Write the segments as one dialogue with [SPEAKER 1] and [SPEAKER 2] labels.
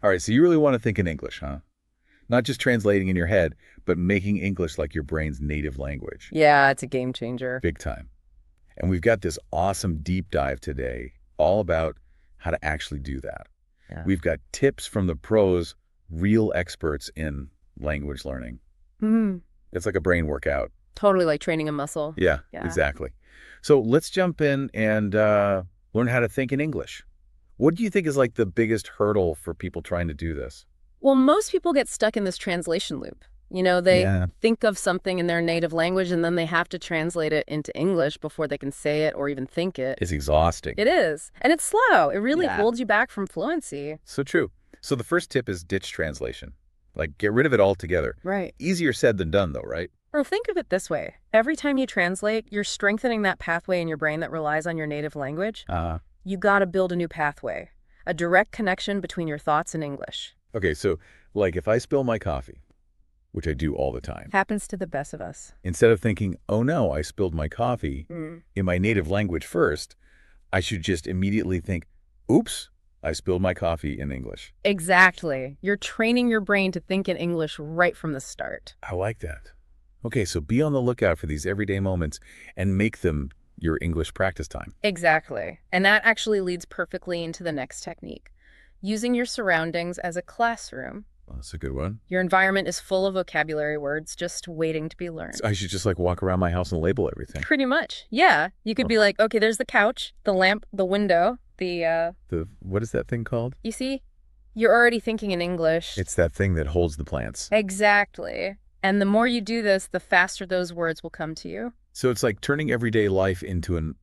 [SPEAKER 1] All right, so you really want to think in English, huh? Not just translating in your head, but making English like your brain's native language.
[SPEAKER 2] Yeah, it's a game changer.
[SPEAKER 1] Big time. And we've got this awesome deep dive today all about how to actually do that.
[SPEAKER 2] Yeah.
[SPEAKER 1] We've got tips from the pros, real experts in language learning.
[SPEAKER 2] Mm,
[SPEAKER 1] It's like a brain workout.
[SPEAKER 2] totally like training a muscle.
[SPEAKER 1] Yeah,
[SPEAKER 2] Yeah.
[SPEAKER 1] exactly. So let's jump in and learn how to think in English. What do you think is like the biggest hurdle for people trying to do this?
[SPEAKER 2] Well, most people get stuck in this translation loop. They think of something in their native language and then they have to translate it into English before they can say it or even think it.
[SPEAKER 1] It's exhausting.
[SPEAKER 2] It is. And it's slow. It really
[SPEAKER 1] Yeah.
[SPEAKER 2] holds you back from fluency.
[SPEAKER 1] So true. So the first tip is ditch translation. Like, get rid of it altogether.
[SPEAKER 2] Right.
[SPEAKER 1] Easier said than done, though, right?
[SPEAKER 2] Or think of it this way. Every time you translate, you're strengthening that pathway in your brain that relies on your native language. You got to build a new pathway, a direct connection between your thoughts and English.
[SPEAKER 1] Okay, so, like, if I spill my coffee, which I do all the time,
[SPEAKER 2] Happens to the best of us.
[SPEAKER 1] instead of thinking, oh no, I spilled my coffee
[SPEAKER 2] Mm.
[SPEAKER 1] in my native language first, I should just immediately think, oops, I spilled my coffee in English.
[SPEAKER 2] Exactly. You're training your brain to think in English right from the start.
[SPEAKER 1] I like that. Okay, so be on the lookout for these everyday moments and make them your English practice time.
[SPEAKER 2] Exactly. And that actually leads perfectly into the next technique. Using your surroundings as a classroom.
[SPEAKER 1] Well, that's a good one.
[SPEAKER 2] Your environment is full of vocabulary words just waiting to be learned.
[SPEAKER 1] So I should just like walk around my house and label everything.
[SPEAKER 2] Pretty much. Yeah. You could be like, okay, there's the couch, the lamp, the window,
[SPEAKER 1] What is that thing called?
[SPEAKER 2] you see, you're already thinking in English.
[SPEAKER 1] It's that thing that holds the plants.
[SPEAKER 2] Exactly. And the more you do this, the faster those words will come to you.
[SPEAKER 1] So it's like turning everyday life into an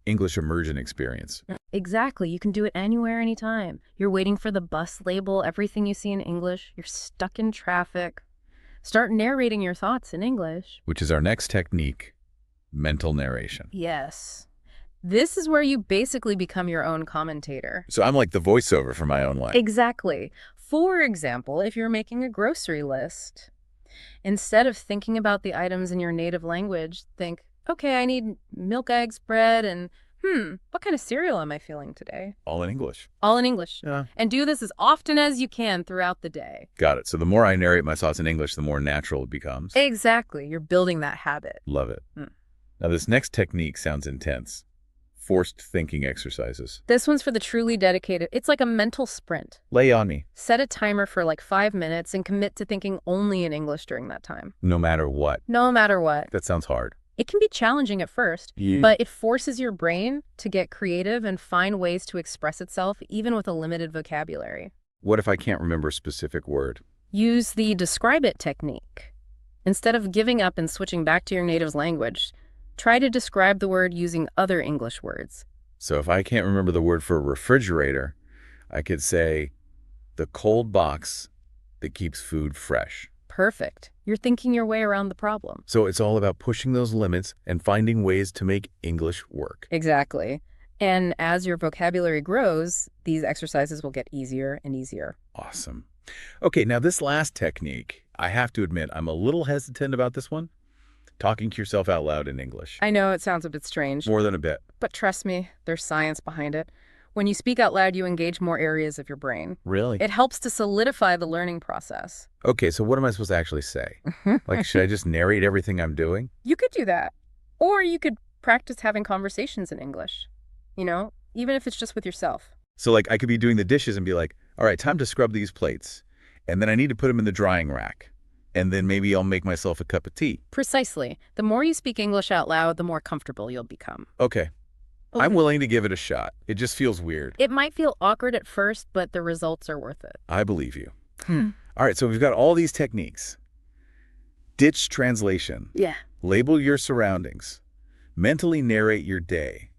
[SPEAKER 1] English immersion experience.
[SPEAKER 2] Exactly. You can do it anywhere, anytime. You're waiting for the bus label, everything you see in English. You're stuck in traffic. Start narrating your thoughts in English.
[SPEAKER 1] Which is our next technique, mental narration.
[SPEAKER 2] Yes. This is where you basically become your own commentator.
[SPEAKER 1] So I'm like the voiceover for my own life.
[SPEAKER 2] Exactly. For example, if you're making a grocery list, instead of thinking about the items in your native language, think, okay, I need milk, eggs, bread, and what kind of cereal am I feeling today?
[SPEAKER 1] All in English.
[SPEAKER 2] All in English.
[SPEAKER 1] Yeah.
[SPEAKER 2] And do this as often as you can throughout the day.
[SPEAKER 1] Got it. So the more I narrate my thoughts in English, the more natural it becomes.
[SPEAKER 2] Exactly. You're building that habit.
[SPEAKER 1] Love it.
[SPEAKER 2] Hmm.
[SPEAKER 1] Now this next technique sounds intense. Forced thinking exercises.
[SPEAKER 2] This one's for the truly dedicated. It's like a mental sprint.
[SPEAKER 1] Lay on me.
[SPEAKER 2] Set a timer for like 5 minutes and commit to thinking only in English during that time.
[SPEAKER 1] No matter what.
[SPEAKER 2] No matter what.
[SPEAKER 1] That sounds hard.
[SPEAKER 2] It can be challenging at first, but it forces your brain to get creative and find ways to express itself even with a limited vocabulary.
[SPEAKER 1] What if I can't remember a specific word?
[SPEAKER 2] Use the describe it technique. Instead of giving up and switching back to your native language, try to describe the word using other English words.
[SPEAKER 1] So if I can't remember the word for refrigerator, I could say the cold box that keeps food fresh.
[SPEAKER 2] Perfect. You're thinking your way around the problem.
[SPEAKER 1] So it's all about pushing those limits and finding ways to make English work.
[SPEAKER 2] Exactly. And as your vocabulary grows, these exercises will get easier and easier.
[SPEAKER 1] Awesome. Okay, now this last technique, I have to admit, I'm a little hesitant about this one. Talking to yourself out loud in English.
[SPEAKER 2] I know it sounds a bit strange,
[SPEAKER 1] More than a bit.
[SPEAKER 2] but trust me, there's science behind it. When you speak out loud, you engage more areas of your brain.
[SPEAKER 1] Really?
[SPEAKER 2] It helps to solidify the learning process.
[SPEAKER 1] Okay, so what am I supposed to actually say? Like, should I just narrate everything I'm doing?
[SPEAKER 2] You could do that. Or you could practice having conversations in English. Even if it's just with yourself.
[SPEAKER 1] So like I could be doing the dishes and be like, all right, time to scrub these plates. And then I need to put them in the drying rack. And then maybe I'll make myself a cup of tea.
[SPEAKER 2] Precisely. The more you speak English out loud, the more comfortable you'll become.
[SPEAKER 1] Okay. I'm willing to give it a shot. It just feels weird.
[SPEAKER 2] It might feel awkward at first, but the results are worth it.
[SPEAKER 1] I believe you. All right, so we've got all these techniques. Ditch translation.
[SPEAKER 2] Yeah.
[SPEAKER 1] Label your surroundings. Mentally narrate your day.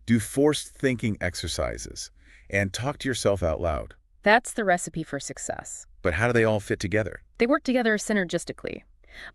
[SPEAKER 1] Do forced thinking exercises. And talk to yourself out loud.
[SPEAKER 2] That's the recipe for success.
[SPEAKER 1] But how do they all fit together?
[SPEAKER 2] They work together synergistically.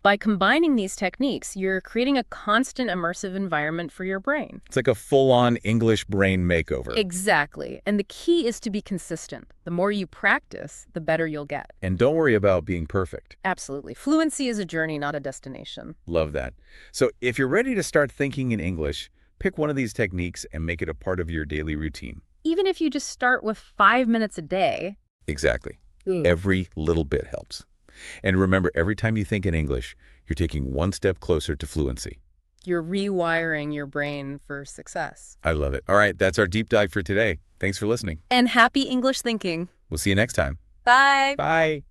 [SPEAKER 2] By combining these techniques, you're creating a constant immersive environment for your brain.
[SPEAKER 1] It's like a full-on English brain makeover.
[SPEAKER 2] Exactly. And the key is to be consistent. The more you practice, the better you'll get.
[SPEAKER 1] And don't worry about being perfect.
[SPEAKER 2] Absolutely. Fluency is a journey, not a destination.
[SPEAKER 1] Love that. So if you're ready to start thinking in English, pick one of these techniques and make it a part of your daily routine.
[SPEAKER 2] Even if you just start with 5 minutes a day.
[SPEAKER 1] Exactly. Every little bit helps. And remember, every time you think in English, you're taking one step closer to fluency.
[SPEAKER 2] You're rewiring your brain for success.
[SPEAKER 1] I love it. All right, that's our deep dive for today. Thanks for listening.
[SPEAKER 2] And happy English thinking.
[SPEAKER 1] We'll see you next time.
[SPEAKER 2] Bye.
[SPEAKER 1] Bye.